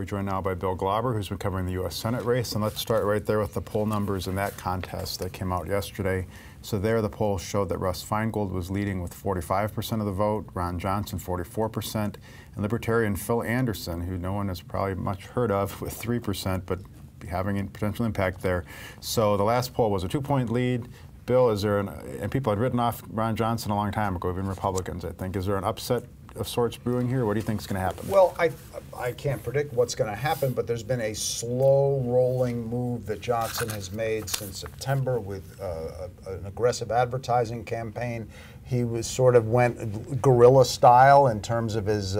We're joined now by Bill Glauber, who's been covering the U.S. Senate race. And let's start right there with the poll numbers in that contest that came out yesterday. So there, the poll showed that Russ Feingold was leading with 45% of the vote, Ron Johnson 44%, and Libertarian Phil Anderson, who no one has probably much heard of, with 3%, but having a potential impact there. So the last poll was a 2-point lead. Bill, is there and people had written off Ron Johnson a long time ago, even Republicans, I think. Is there an upset of sorts brewing here? What do you think is going to happen? Well, I can't predict what's going to happen, but there's been a slow rolling move that Johnson has made since September with an aggressive advertising campaign. He was sort of went guerrilla style in terms of his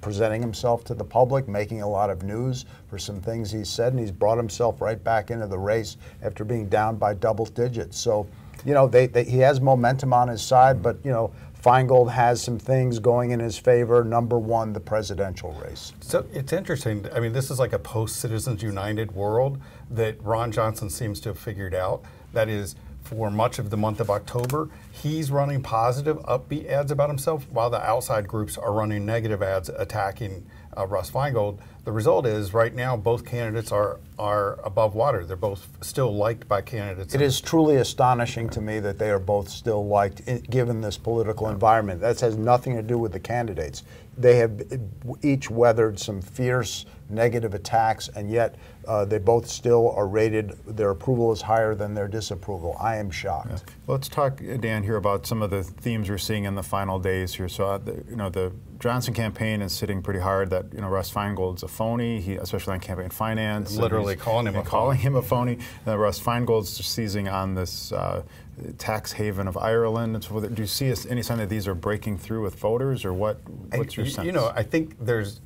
presenting himself to the public, making a lot of news for some things he said, and he's brought himself right back into the race after being down by double digits. So, you know, he has momentum on his side, but, you know, Feingold has some things going in his favor. Number one, the presidential race. So it's interesting. I mean, this is like a post-Citizens United world that Ron Johnson seems to have figured out. That is, for much of the month of October, he's running positive, upbeat ads about himself, while the outside groups are running negative ads attacking Russ Feingold. The result is, right now, both candidates are above water. They're both still liked by candidates. It is truly astonishing to me that they are both still liked, given this political environment. That has nothing to do with the candidates. They have each weathered some fierce negative attacks, and yet they both still are rated, their approval is higher than their disapproval. I am shocked. Yeah. Well, let's talk, Dan, here about some of the themes we're seeing in the final days here. So, you know, the Johnson campaign is sitting pretty hard that, you know, Russ Feingold's a phony, especially on campaign finance. Literally calling him a phony. Russ Feingold's seizing on this tax haven of Ireland and so forth. Do you see any sign that these are breaking through with voters, or what's your sense? You know, I think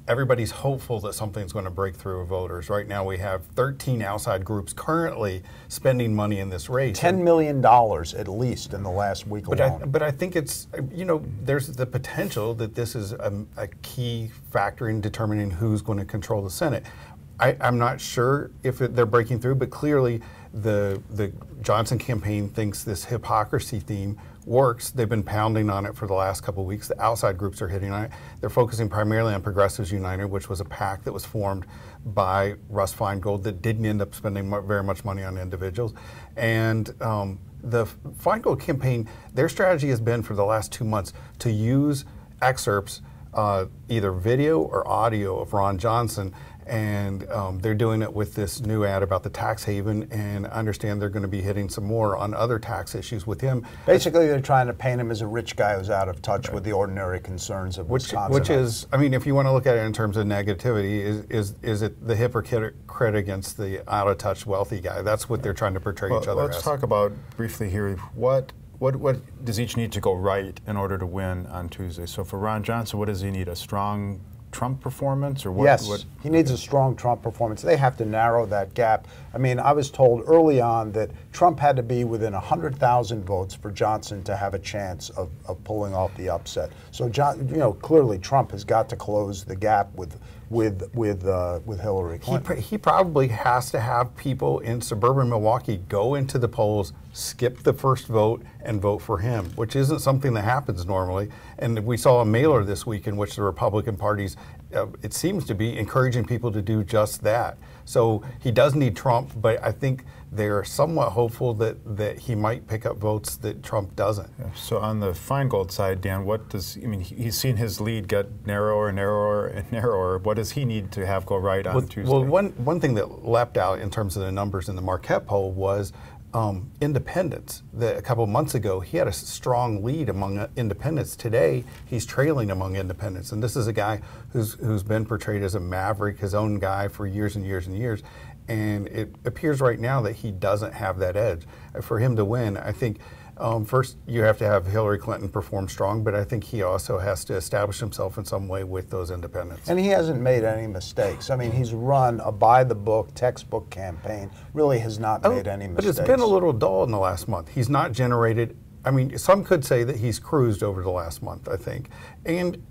everybody's hopeful that something's going to break through with voters. Right now we have 13 outside groups currently spending money in this race. $10 million at least in the last week alone. But I think it's, you know, there's the potential that this is a key factor in determining who's going to control the Senate. I'm not sure if they're breaking through, but clearly the Johnson campaign thinks this hypocrisy theme works. They've been pounding on it for the last couple of weeks. The outside groups are hitting on it. They're focusing primarily on Progressives United, which was a PAC that was formed by Russ Feingold that didn't end up spending very much money on individuals. And the Feingold campaign, their strategy has been for the last 2 months to use excerpts, either video or audio, of Ron Johnson, and they're doing it with this new ad about the tax haven, and I understand they're going to be hitting some more on other tax issues with him. Basically, they're trying to paint him as a rich guy who's out of touch with the ordinary concerns of Wisconsin. Which is, I mean, if you want to look at it in terms of negativity, is it the hypocrite against the out of touch wealthy guy? That's what they're trying to portray each other as. Let's talk about briefly here what does each need to go right in order to win on Tuesday? So for Ron Johnson, what does he need? A strong Trump performance, or what? Yes, he needs a strong Trump performance. They have to narrow that gap. I mean, I was told early on that Trump had to be within 100,000 votes for Johnson to have a chance of pulling off the upset. So, you know, clearly Trump has got to close the gap with Hillary Clinton. He probably has to have people in suburban Milwaukee go into the polls, skip the first vote, and vote for him, which isn't something that happens normally. And we saw a mailer this week in which the Republican parties, it seems to be encouraging people to do just that. So he does need Trump, but I think they're somewhat hopeful that he might pick up votes that Trump doesn't. Yeah. So on the Feingold side, Dan, he's seen his lead get narrower and narrower and narrower. What does he need to have go right on Tuesday? Well, one thing that leapt out in terms of the numbers in the Marquette poll was independents. A couple of months ago, he had a strong lead among independents. Today, he's trailing among independents. And this is a guy who's been portrayed as a maverick, his own guy for years and years and years. And it appears right now that he doesn't have that edge. For him to win, I think first you have to have Hillary Clinton perform strong, but I think he also has to establish himself in some way with those independents. And he hasn't made any mistakes. I mean, he's run a by-the-book, textbook campaign, really has not made any mistakes. But it's been a little dull in the last month. He's not generated, I mean, some could say that he's cruised over the last month, I think. And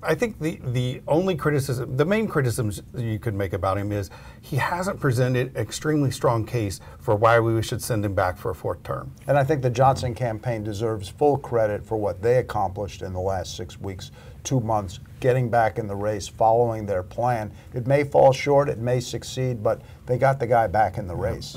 I think the only criticism, the main criticisms you could make about him is he hasn't presented an extremely strong case for why we should send him back for a fourth term. And I think the Johnson campaign deserves full credit for what they accomplished in the last 6 weeks, 2 months, getting back in the race, following their plan. It may fall short, it may succeed, but they got the guy back in the race.